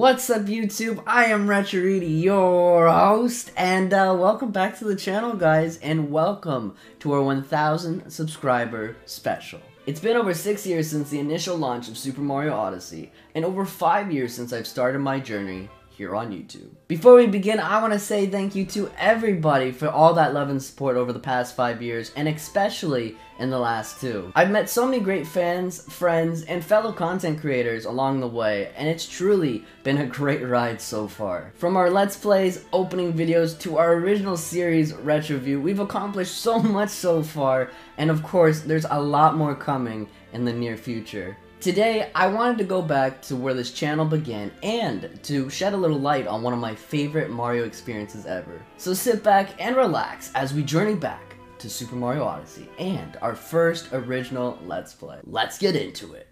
What's up YouTube? I am Reid, your host, and welcome back to the channel guys, and welcome to our 1000 subscriber special. It's been over 6 years since the initial launch of Super Mario Odyssey, and over 5 years since I've started my journey here on YouTube. Before we begin, I want to say thank you to everybody for all that love and support over the past 5 years, and especially in the last 2. I've met so many great fans, friends, and fellow content creators along the way, and it's truly been a great ride so far. From our Let's Plays, opening videos, to our original series, Retro View, we've accomplished so much so far, and of course, there's a lot more coming in the near future. Today, I wanted to go back to where this channel began and to shed a little light on one of my favorite Mario experiences ever. So sit back and relax as we journey back to Super Mario Odyssey and our first original Let's Play. Let's get into it.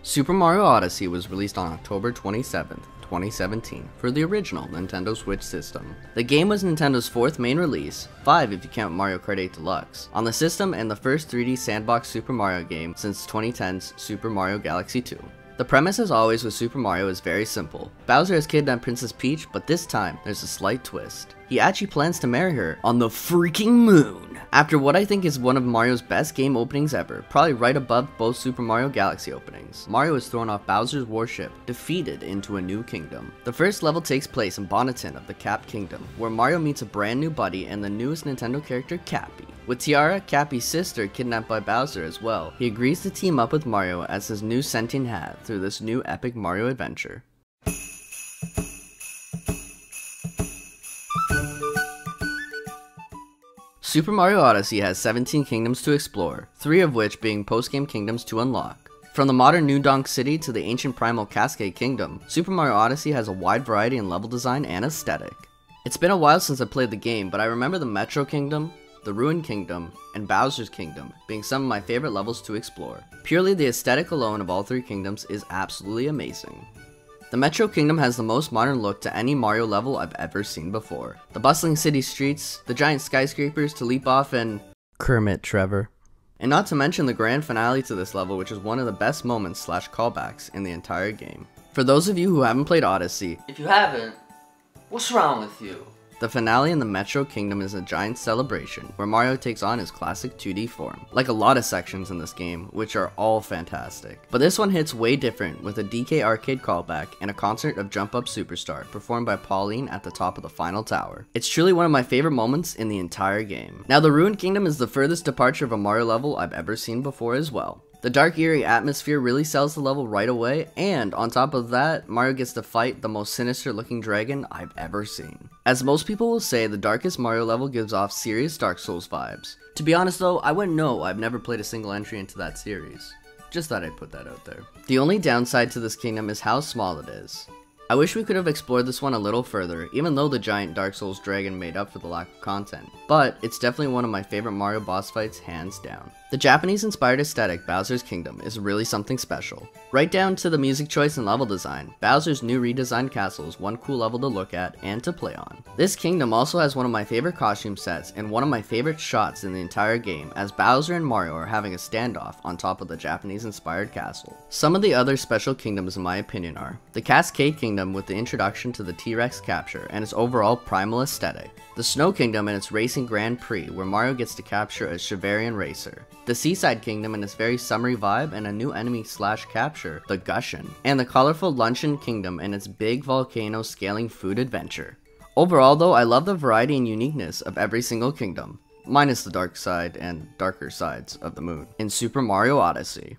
Super Mario Odyssey was released on October 27th, 2017 for the original Nintendo Switch system. The game was Nintendo's 4th main release, 5 if you count Mario Kart 8 Deluxe, on the system and the first 3D sandbox Super Mario game since 2010's Super Mario Galaxy 2. The premise, as always with Super Mario, is very simple. Bowser has kidnapped Princess Peach, but this time there's a slight twist. He actually plans to marry her on the freaking moon. After what I think is one of Mario's best game openings ever, probably right above both Super Mario Galaxy openings, Mario is thrown off Bowser's warship, defeated into a new kingdom. The first level takes place in Bonneton of the Cap Kingdom, where Mario meets a brand new buddy and the newest Nintendo character, Cappy. With Tiara, Cappy's sister, kidnapped by Bowser as well, he agrees to team up with Mario as his new sentient hat through this new epic Mario adventure. Super Mario Odyssey has 17 kingdoms to explore, 3 of which being post-game kingdoms to unlock. From the modern New Donk City to the ancient primal Cascade Kingdom, Super Mario Odyssey has a wide variety in level design and aesthetic. It's been a while since I played the game, but I remember the Metro Kingdom, the Ruined Kingdom, and Bowser's Kingdom being some of my favorite levels to explore. Purely the aesthetic alone of all 3 kingdoms is absolutely amazing. The Metro Kingdom has the most modern look to any Mario level I've ever seen before. The bustling city streets, the giant skyscrapers to leap off, and Kermit Trevor. And not to mention the grand finale to this level, which is one of the best moments / callbacks in the entire game. For those of you who haven't played Odyssey, if you haven't, what's wrong with you? The finale in the Metro Kingdom is a giant celebration where Mario takes on his classic 2D form, like a lot of sections in this game, which are all fantastic. But this one hits way different with a DK arcade callback and a concert of Jump Up Superstar performed by Pauline at the top of the final tower. It's truly one of my favorite moments in the entire game. Now the Ruined Kingdom is the furthest departure of a Mario level I've ever seen before as well. The dark eerie atmosphere really sells the level right away, and on top of that, Mario gets to fight the most sinister looking dragon I've ever seen. As most people will say, the darkest Mario level gives off serious Dark Souls vibes. To be honest though, I wouldn't know, I've never played a single entry into that series. Just thought I'd put that out there. The only downside to this kingdom is how small it is. I wish we could have explored this one a little further, even though the giant Dark Souls dragon made up for the lack of content, but it's definitely one of my favorite Mario boss fights hands down. The Japanese-inspired aesthetic Bowser's Kingdom is really something special. Right down to the music choice and level design, Bowser's new redesigned castle is one cool level to look at and to play on. This kingdom also has one of my favorite costume sets and one of my favorite shots in the entire game as Bowser and Mario are having a standoff on top of the Japanese-inspired castle. Some of the other special kingdoms in my opinion are the Cascade Kingdom with the introduction to the T-Rex capture and its overall primal aesthetic, the Snow Kingdom and its racing Grand Prix where Mario gets to capture a Chevarian racer, the Seaside Kingdom and its very summery vibe and a new enemy / capture, the Gushin, and the colorful Luncheon Kingdom and its big volcano scaling food adventure. Overall though, I love the variety and uniqueness of every single kingdom, minus the dark side and darker sides of the moon, in Super Mario Odyssey.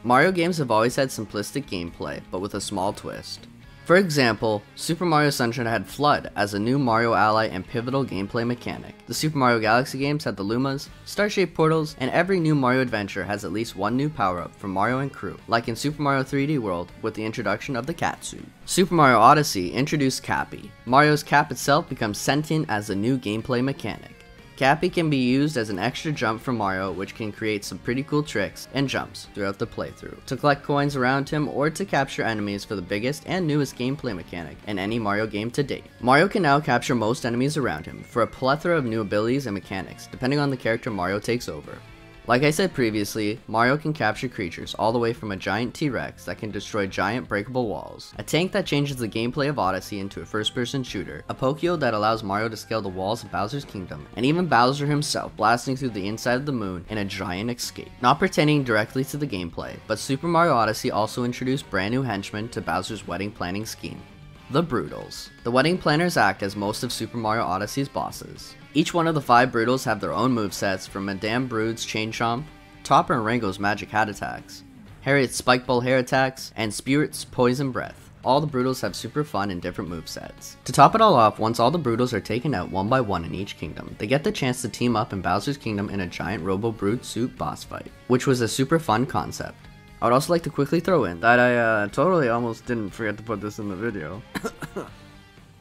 Mario games have always had simplistic gameplay, but with a small twist. For example, Super Mario Sunshine had Flood as a new Mario ally and pivotal gameplay mechanic. The Super Mario Galaxy games had the Lumas, star-shaped portals, and every new Mario adventure has at least one new power-up for Mario and crew, like in Super Mario 3D World with the introduction of the cat suit. Super Mario Odyssey introduced Cappy. Mario's cap itself becomes sentient as a new gameplay mechanic. Cappy can be used as an extra jump for Mario, which can create some pretty cool tricks and jumps throughout the playthrough, to collect coins around him or to capture enemies for the biggest and newest gameplay mechanic in any Mario game to date. Mario can now capture most enemies around him for a plethora of new abilities and mechanics, depending on the character Mario takes over. Like I said previously, Mario can capture creatures all the way from a giant T-Rex that can destroy giant breakable walls, a tank that changes the gameplay of Odyssey into a first-person shooter, a Pokio that allows Mario to scale the walls of Bowser's Kingdom, and even Bowser himself blasting through the inside of the moon in a giant escape. Not pertaining directly to the gameplay, but Super Mario Odyssey also introduced brand new henchmen to Bowser's wedding planning scheme. The Broodals. The wedding planners act as most of Super Mario Odyssey's bosses. Each one of the 5 Broodals have their own movesets, from Madame Brood's Chain Chomp, Topper and Rango's Magic Hat attacks, Harriet's Spike Ball hair attacks, and Spirit's Poison Breath. All the Broodals have super fun and different movesets. To top it all off, once all the Broodals are taken out one by one in each kingdom, they get the chance to team up in Bowser's Kingdom in a giant Robo Brood suit boss fight, which was a super fun concept. I would also like to quickly throw in that I totally almost didn't forget to put this in the video.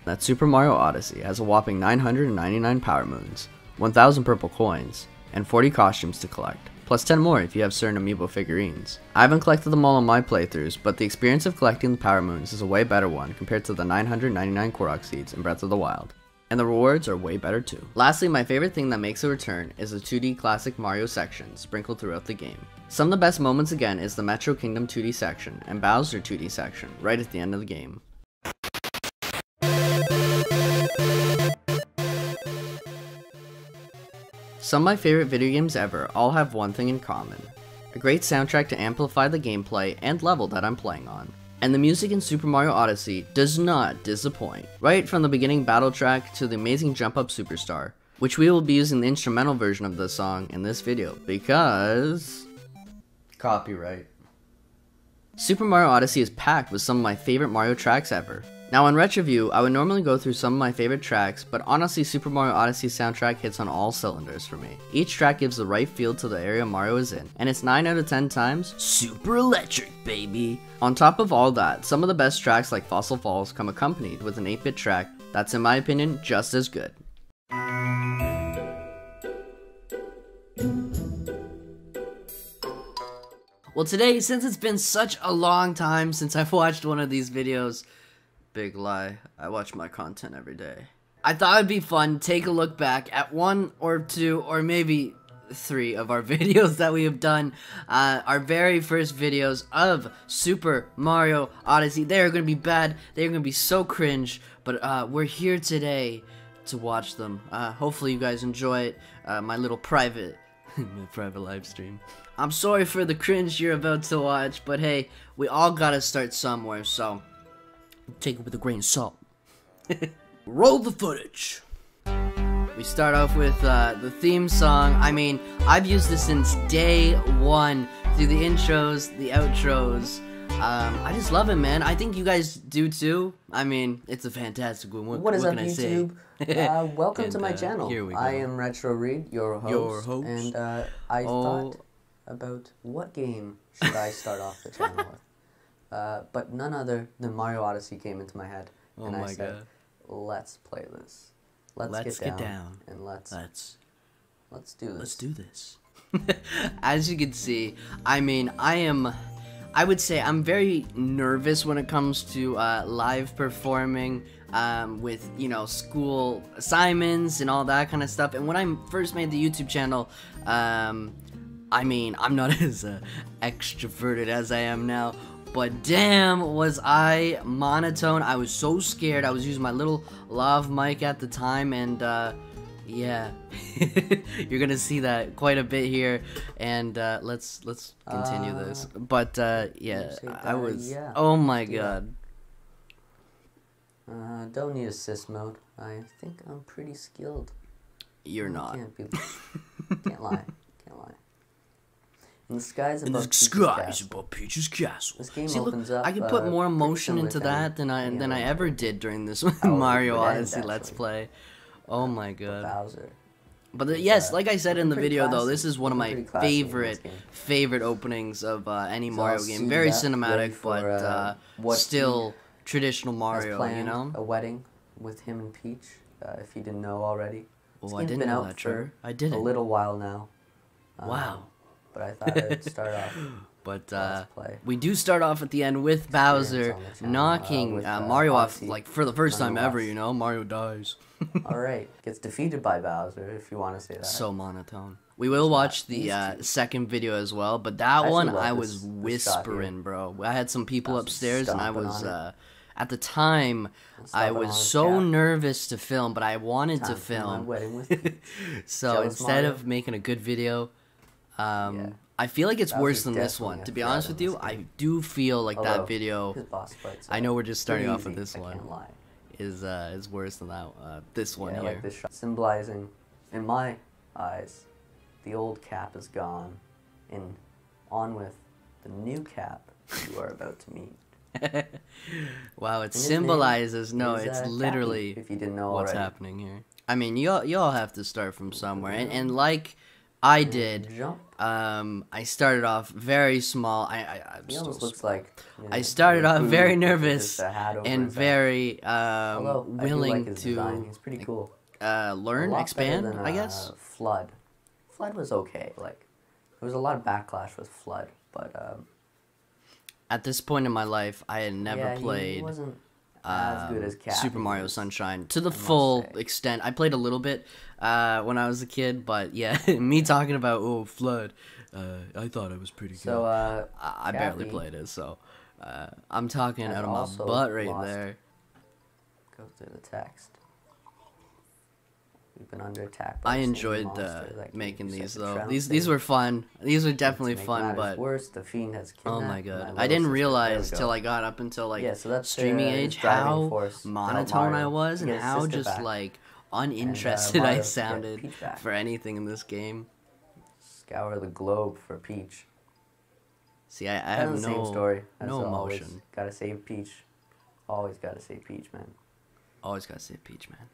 That Super Mario Odyssey has a whopping 999 Power Moons, 1000 purple coins, and 40 costumes to collect, plus 10 more if you have certain amiibo figurines. I haven't collected them all on my playthroughs, but the experience of collecting the Power Moons is a way better one compared to the 999 Korok Seeds in Breath of the Wild. And the rewards are way better too. Lastly, my favorite thing that makes a return is the 2D classic Mario section sprinkled throughout the game. Some of the best moments again is the Metro Kingdom 2D section and Bowser 2D section right at the end of the game. Some of my favorite video games ever all have one thing in common: a great soundtrack to amplify the gameplay and level that I'm playing on. And the music in Super Mario Odyssey does not disappoint. Right from the beginning battle track to the amazing Jump Up Superstar, which we will be using the instrumental version of the song in this video because copyright. Super Mario Odyssey is packed with some of my favorite Mario tracks ever. Now in Retroview, I would normally go through some of my favorite tracks, but honestly Super Mario Odyssey's soundtrack hits on all cylinders for me. Each track gives the right feel to the area Mario is in, and it's 9 out of 10 times super electric, baby! On top of all that, some of the best tracks like Fossil Falls come accompanied with an 8-bit track that's in my opinion just as good. Well today, since it's been such a long time since I've watched one of these videos, big lie, I watch my content every day, I thought it'd be fun to take a look back at 1 or 2 or maybe 3 of our videos that we have done, our very first videos of Super Mario Odyssey. They are going to be bad, they're going to be so cringe, but we're here today to watch them. Hopefully you guys enjoy it, my little private live stream. I'm sorry for the cringe you're about to watch, but hey, we all gotta start somewhere, so take it with a grain of salt. Roll the footage. We start off with the theme song. I mean, I've used this since day 1 through the intros, the outros. I just love it, man. I think you guys do too. I mean, it's a fantastic one. What is up, YouTube? Welcome to my channel. Here we go. I am Retro Reid, your host. And I thought about what game should I start off the channel with. But none other than Mario Odyssey came into my head. And I said, let's play this. Let's get down and let's do this. Let's do this. As you can see, I mean, I would say I'm very nervous when it comes to live performing with, you know, school assignments and all that kind of stuff. And when I first made the YouTube channel, I mean, I'm not as extroverted as I am now, but damn was I monotone. I was so scared. I was using my little lav mic at the time, and yeah, you're gonna see that quite a bit here, and let's continue this. But yeah, I was, oh my god. Don't need assist mode. I think I'm pretty skilled. You're not. Can't lie. In the skies above Peach's castle. This game opens up. I can put more emotion into that than I ever did during this Mario Odyssey Let's Play. Oh my god. Bowser. But yes, like I said in the video though, this is one of my favorite openings of any Mario game. Very cinematic, but still traditional Mario, you know? A wedding with him and Peach, if you didn't know already. Oh, This I game's didn't been know out that, for Trevor. I a didn't. little while now. Wow. But I thought I'd start off. But Let's play. we do start off at the end with Experience Bowser on the channel, knocking with, Mario off, Odyssey, like, for the first time ever, nonetheless. you know? Mario dies. Alright, gets defeated by Bowser, if you want to say that. So monotone. We will watch the second video as well, but that I one love I this- was this shot here. whispering, bro. I had some people Bowser's upstairs, and I stomping was, on at the time, I Stomping was on his so cap. nervous to film, but I wanted Time to for my film. wedding with Peach. So Jealous instead Mario? of making a good video, Yeah. I feel like it's Bowser's worse than this definitely one. a To be threat honest in with you, this I game. do feel like Although, that video, his boss fights I know we're just starting pretty off with easy, this I one, can't lie. is worse than that this one Yeah, here. like this shot, symbolizing, in my eyes, the old cap is gone, and on with the new cap you are about to meet. Wow, it And his symbolizes, name no, is, it's Cappy, literally if you didn't know what's already. happening here. I mean, you all have to start from somewhere, and like I did, Jump. I started off very small. I'm He still almost looks like. I started off Boo very with nervous just a hat over and his head. very Although, I do willing like his design. to He's pretty cool. learn, A lot expand, better than, I guess. Flood. Flood was okay. Like, there was a lot of backlash with Flood, but At this point in my life, I had never yeah, he played wasn't as good as Cappy. Super Mario was. Sunshine to the must full say. extent. I played a little bit when I was a kid, but yeah, me talking about Flood, I thought it was pretty good. So, I barely Cappy played it, so I'm talking has out of my also butt right lost- there. Go through the text. We've been under attack. by I the same enjoyed monster that making gave you these such a though. trouncing. These were fun. These were definitely To make fun, matters but worse, the fiend has oh kidnapped my god, little I didn't sister. realize There we till go. I got up until like Yeah, so that's streaming his age driving how force to help monotone I Mario was and get his how sister just back. like uninterested Mario I get sounded Peach back. for anything in this game. Scour the globe for Peach. See, I Kind have of the same no story. As no always. emotion. Gotta save Peach. Always gotta save Peach, man. Always gotta say Peach, man.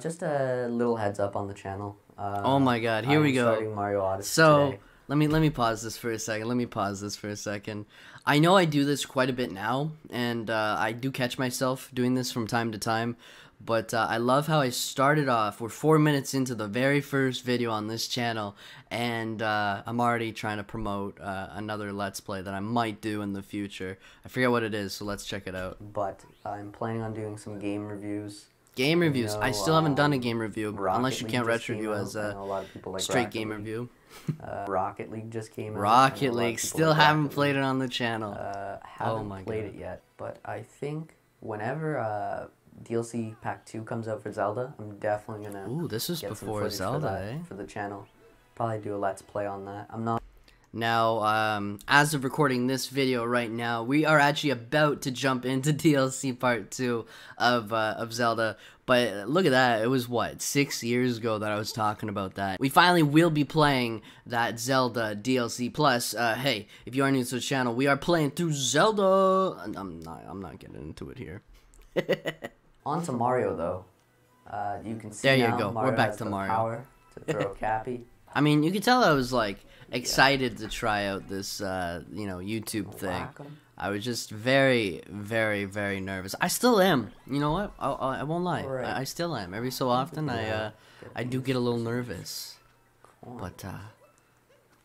Just a little heads up on the channel. Oh my god, here I'm we go. Starting Mario Odyssey So today. let me pause this for a second. I know I do this quite a bit now, and I do catch myself doing this from time to time. But I love how I started off. We're 4 minutes into the very first video on this channel, and I'm already trying to promote another Let's Play that I might do in the future. I forget what it is, so let's check it out. But I'm planning on doing some game reviews. Game reviews. I still haven't done a game review, Rocket unless you League count just retro came review out. as I a know a lot of people like straight Rocket game League. review. Rocket League just came out. I know Rocket a lot of League. people Still like haven't Rocket played League. it on the channel. Haven't my played God. it yet, but I think whenever DLC Pack 2 comes out for Zelda, I'm definitely gonna Ooh, this was get some before footage Zelda, for that, eh? for the channel. Probably do a Let's Play on that. I'm not. Now, as of recording this video right now, we are actually about to jump into DLC Part 2 of Zelda. But look at that, it was what, 6 years ago that I was talking about that. We finally will be playing that Zelda DLC. Plus, hey, if you are new to the channel, we are playing through Zelda. I'm not getting into it here. On to Mario though. You can see There you now go. We're Mario back has to the Mario. power to throw Cappy. I mean, you could tell I was like excited to try out this, you know, YouTube thing. Whack 'em. I was just very, very, very nervous. I still am. You know what? I won't lie. Alright. I still am. Every so often, I do get a little nervous. Come on. But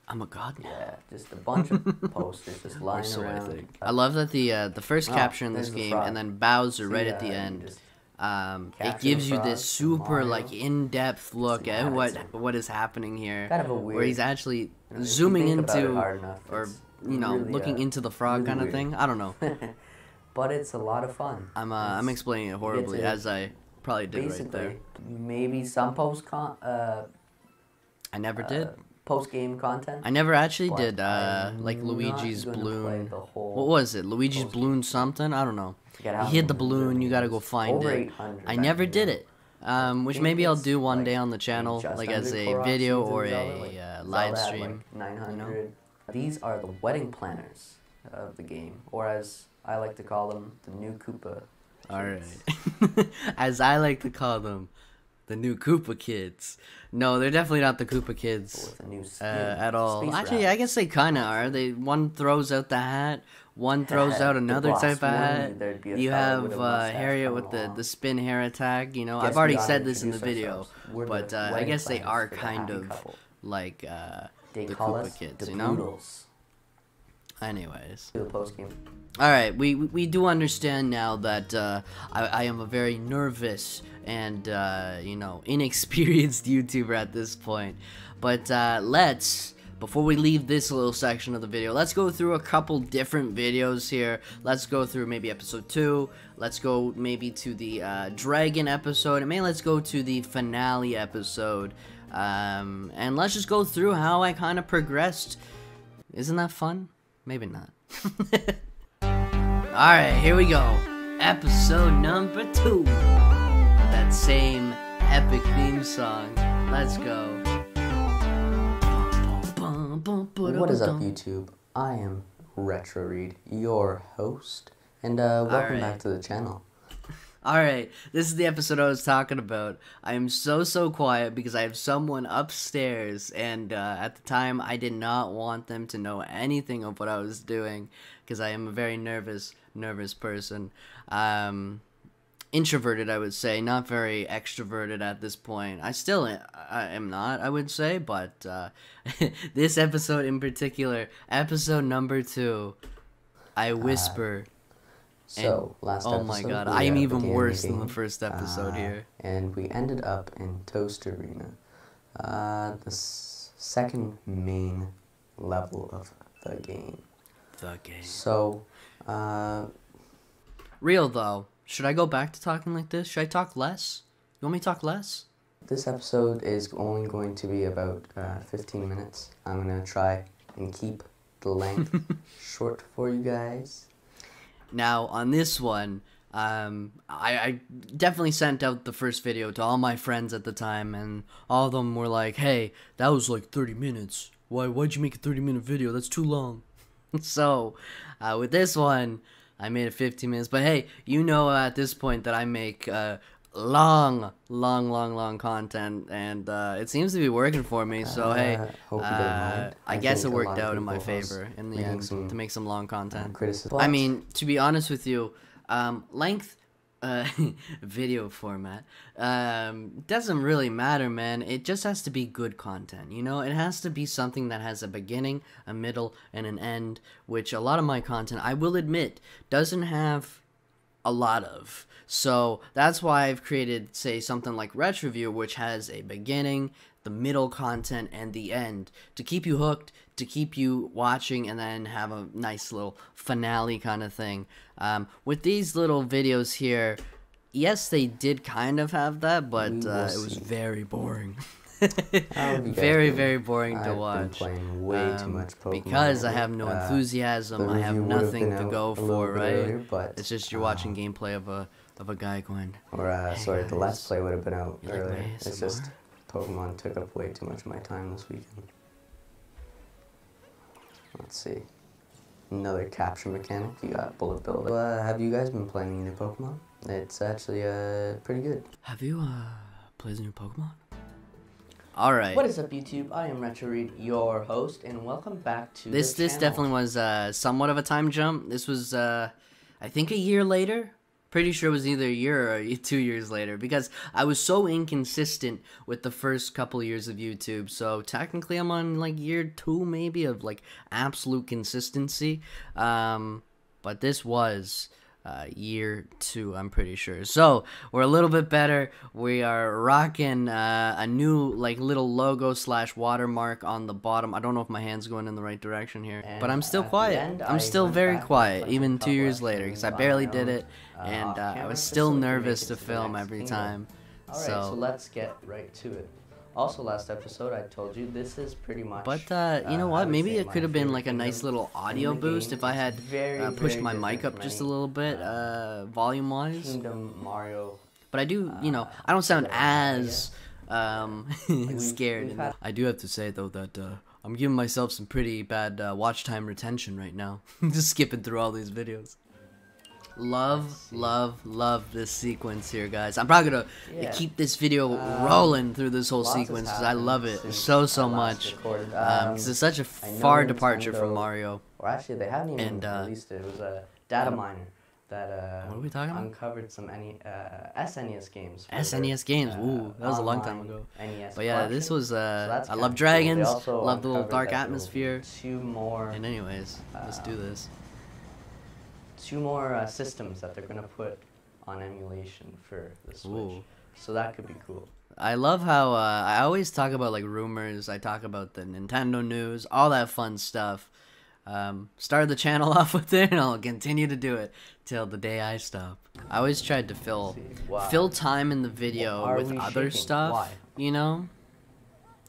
I'm a god now. Yeah, just a bunch of posters just Or lying so I around. think. I love that the first Oh, capture in this there's the game, frog. and then Bowser See, right at the you end. just It capture gives the you this frog, super Mario. like in-depth look at Cinematic. what is happening here. Kind of a where he's weird- actually You know, if you zooming think about it into, hard enough, or it's you know, really, looking into the frog really kind of weird. thing. I don't know. But it's a lot of fun. I'm It's explaining it horribly, to as I probably did right basically there. maybe some I never did. post game content. I never actually but did. I'm Like not Luigi's gonna play balloon. the whole What was it? Luigi's post-game. balloon something? I don't know. Forget You how hit the many balloon. You gotta go was. find Over it. 800 I back never then. did it. Which think maybe I'll it's do one like day on the channel, just like as under a Korok video seeds in or a Zelda, like live Zelda had, stream. like 900. These are the wedding planners of the game, or as I like to call them, the new Koopa. All right. As I like to call them, The new Koopa Kids. No, they're definitely not the Koopa Kids With a new at all. space Actually, rat. I guess they kind of are. One throws out the hat, one throws out The another boss type of warned hat. you there'd be a You fella with have a mustache Harriet coming with along. the spin hair attack. You know, Guess I've we already gotta said this in the introduce video, ourselves. We're but the I wedding guess they planners are for the kind happy of couple. like They the call Koopa us Kids, the you know? Poodles. Anyways. The post game. Alright, we do understand now that I am a very nervous and, you know, inexperienced YouTuber at this point. But before we leave this little section of the video, let's go through a couple different videos here. Let's go through maybe episode 2. Let's go maybe to the dragon episode. And maybe let's go to the finale episode. And let's just go through how I kind of progressed. Isn't that fun? Maybe not. Alright, here we go. Episode number 2. That same epic theme song. Let's go. What is up, YouTube? I am Retro Reid, your host, and welcome back to the channel. Alright, this is the episode I was talking about. I am so quiet because I have someone upstairs, and at the time I did not want them to know anything of what I was doing because I am a very nervous person. Introverted, I would say, not very extroverted at this point. I am not, I would say, but this episode in particular, episode number 2, I whisper. So, last episode, oh my god, I am even worse than the first episode here. And we ended up in Toast Arena, the second main level of the game. So, real though, should I go back to talking like this? Should I talk less? You want me to talk less? This episode is only going to be about 15 minutes. I'm going to try and keep the length short for you guys. Now, on this one, I definitely sent out the first video to all my friends at the time, and all of them were like, hey, that was like 30 minutes. Why'd you make a 30-minute video? That's too long. So, with this one, I made it 15 minutes. But hey, you know at this point that I make long content, and it seems to be working for me. So hey, hope you don't mind. I guess it think a worked lot of out in my people was favor in the making end some, to make some long content. criticism. I mean, to be honest with you, length, video format, doesn't really matter, man. It just has to be good content, you know? It has to be something that has a beginning, a middle, and an end, which a lot of my content, I will admit, doesn't have a lot of. So that's why I've created, say, something like Retroview, which has a beginning, the middle content, and the end, to keep you hooked, to keep you watching, and then have a nice little finale kind of thing. With these little videos here, yes, they did kind of have that, but it was very boring. Very boring to watch. I've been playing way too much Pokemon because I have no enthusiasm. I have nothing to go for, right? Earlier, but, it's just you're watching gameplay of a guy going. Or hey sorry, guys, the Let's Play would have been out you like earlier. my It's ASMR? just Pokemon took up way too much of my time this weekend. Let's see. Another capture mechanic. You got Bullet Bill. Have you guys been playing new Pokemon? It's actually pretty good. Have you played the new Pokemon? Alright. What is up, YouTube? I am Retro Reid, your host, and welcome back to This definitely was somewhat of a time jump. This was I think a year later. Pretty sure it was either a year or 2 years later, because I was so inconsistent with the first couple of years of YouTube. So technically I'm on like year 2 maybe of like absolute consistency. But this was year 2, I'm pretty sure. So we're a little bit better. We are rocking a new like little logo / watermark on the bottom. I don't know if my hand's going in the right direction here, but I'm still quiet. I'm still very quiet even 2 years later, because I barely did it, and I was still nervous to film every time. Alright, so let's get right to it. Also, last episode I told you this is pretty much. But you know what? Maybe it could have been like a nice little audio boost if I had pushed my mic up just a little bit, volume-wise. Kingdom Mario. But I do, you know, I don't sound as scared. I do have to say though that I'm giving myself some pretty bad watch time retention right now. Just skipping through all these videos. love this sequence here, guys. I'm probably gonna keep this video rolling through this whole sequence because I love it so much. Because it's such a far departure from Mario. Or actually, they haven't even released it. It was a data miner that what are we talking about? uncovered some SNES games. SNES games. Ooh, that was a long time ago. NES but yeah, this was so I love dragons. Cool. Love the little dark atmosphere. 2 more. And anyways, let's do this. 2 more systems that they're gonna put on emulation for the Switch. Ooh. So that could be cool. I love how I always talk about like rumors. I talk about the Nintendo news, all that fun stuff. Started the channel off with it, and I'll continue to do it till the day I stop. I always tried to fill time in the video with other stuff. Why? You know.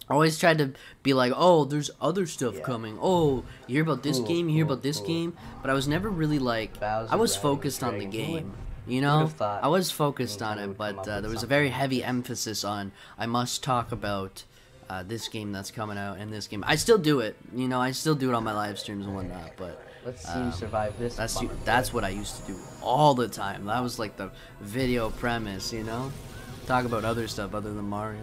I always tried to be like, oh, there's other stuff coming. Oh, you hear about this game, you hear about this game. But I was never really like, I was focused on the game. You know, I was focused on it, but there was a very heavy emphasis on, I must talk about this game that's coming out and this game. I still do it, you know, I still do it on my live streams and whatnot, but let's see you survive this. That's what I used to do all the time. That was like the video premise, you know? Talk about other stuff other than Mario.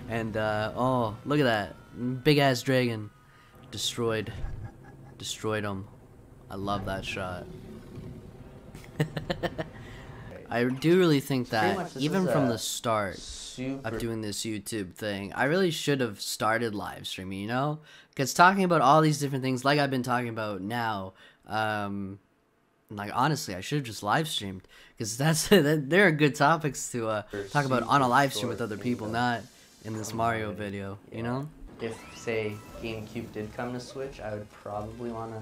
And, oh, look at that. Big ass dragon. Destroyed him. I love that shot. I do really think that even from the start of doing this YouTube thing, I really should have started live streaming, you know? Because talking about all these different things like I've been talking about now, like honestly, I should have just live streamed. Because there are good topics to talk about on a live stream with other people, not in this Mario video, you know? If, say, GameCube did come to Switch, I would probably want to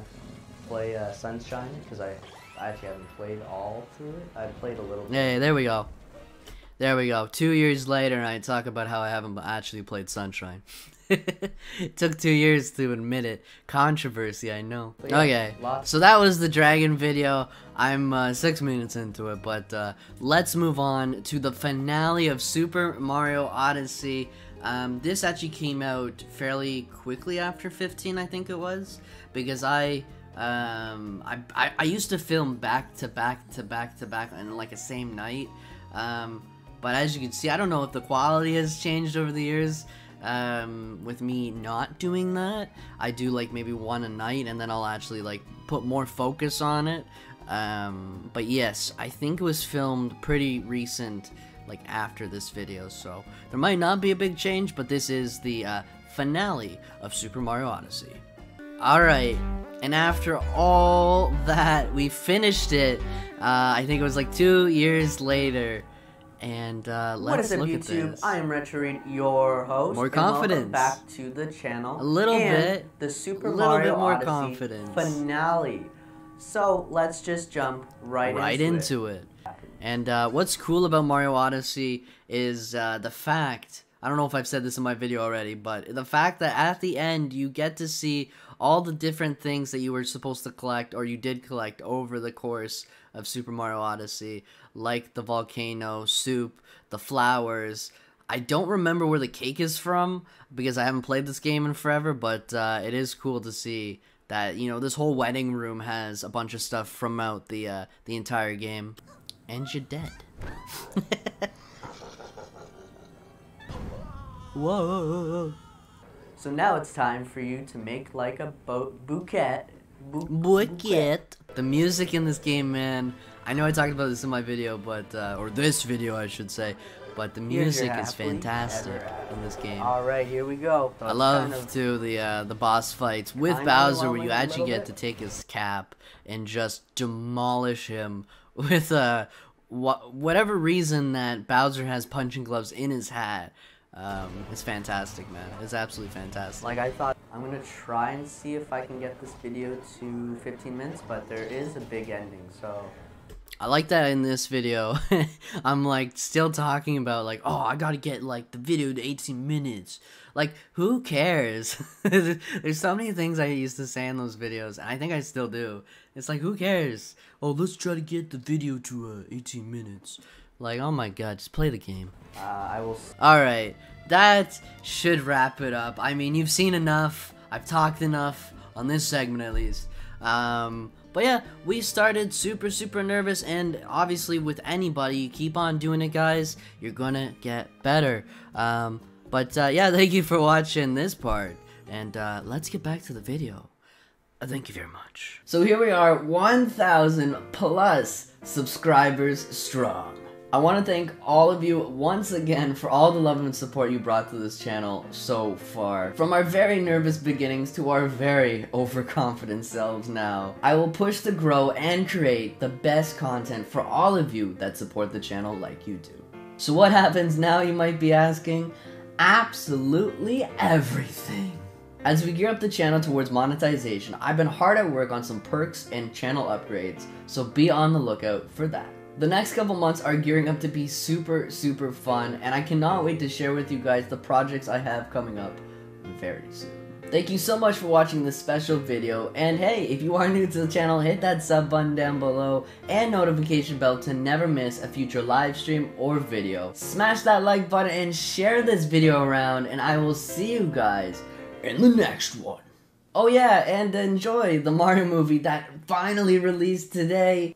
play Sunshine, because I actually haven't played all through it. I've played a little bit. Yeah, there we go. There we go. 2 years later, and I talk about how I haven't actually played Sunshine. It took 2 years to admit it. Controversy, I know. Yeah, okay, so that was the dragon video. I'm 6 minutes into it, but let's move on to the finale of Super Mario Odyssey. This actually came out fairly quickly after 15, I think it was, because I used to film back to back in like a same night. But as you can see, I don't know if the quality has changed over the years. With me not doing that, I do like maybe one a night, and then I'll actually like put more focus on it. But yes, I think it was filmed pretty recent, like after this video, so there might not be a big change, but this is the finale of Super Mario Odyssey. Alright, and after all that, we finished it. I think it was like 2 years later. And let's look at this. I am Reid, your host. More confidence. And welcome back to the channel. A little bit. The Super Mario more Odyssey confidence. Finale. So let's just jump right into it. And what's cool about Mario Odyssey is the fact, I don't know if I've said this in my video already, but the fact that at the end you get to see all the different things that you were supposed to collect, or you did collect over the course of Super Mario Odyssey, like the volcano, soup, the flowers. I don't remember where the cake is from, because I haven't played this game in forever, but it is cool to see that, you know, this whole wedding room has a bunch of stuff from out the entire game. And you're dead. Whoa. So now it's time for you to make like a bouquet. The music in this game, man. I know I talked about this in my video, but or this video I should say, but the music is fantastic in this game. All right, here we go. I love too the boss fights with Bowser, where you actually get to take his cap and just demolish him with whatever reason that Bowser has punching gloves in his hat. It's fantastic, man. It's absolutely fantastic. Like, I thought, I'm gonna try and see if I can get this video to 15 minutes, but there is a big ending, so... I like that in this video, I'm like still talking about like, oh, I gotta get like the video to 18 minutes. Like, who cares? There's so many things I used to say in those videos, and I think I still do. It's like, who cares? Oh, let's try to get the video to 18 minutes. Like, oh my god, just play the game. Alright, that should wrap it up. I mean, you've seen enough. I've talked enough on this segment, at least. But yeah, we started super nervous, and obviously with anybody, you keep on doing it, guys, you're gonna get better. Yeah, thank you for watching this part, and let's get back to the video. Thank you very much. So here we are, 1,000 plus subscribers strong. I want to thank all of you once again for all the love and support you brought to this channel so far. From our very nervous beginnings to our very overconfident selves now. I will push to grow and create the best content for all of you that support the channel like you do. So what happens now, you might be asking? Absolutely everything. As we gear up the channel towards monetization, I've been hard at work on some perks and channel upgrades, so be on the lookout for that. The next couple months are gearing up to be super fun, and I cannot wait to share with you guys the projects I have coming up very soon. Thank you so much for watching this special video, and hey, if you are new to the channel, hit that sub button down below and notification bell to never miss a future live stream or video. Smash that like button and share this video around, and I will see you guys in the next one. Oh yeah, and enjoy the Mario movie that finally released today.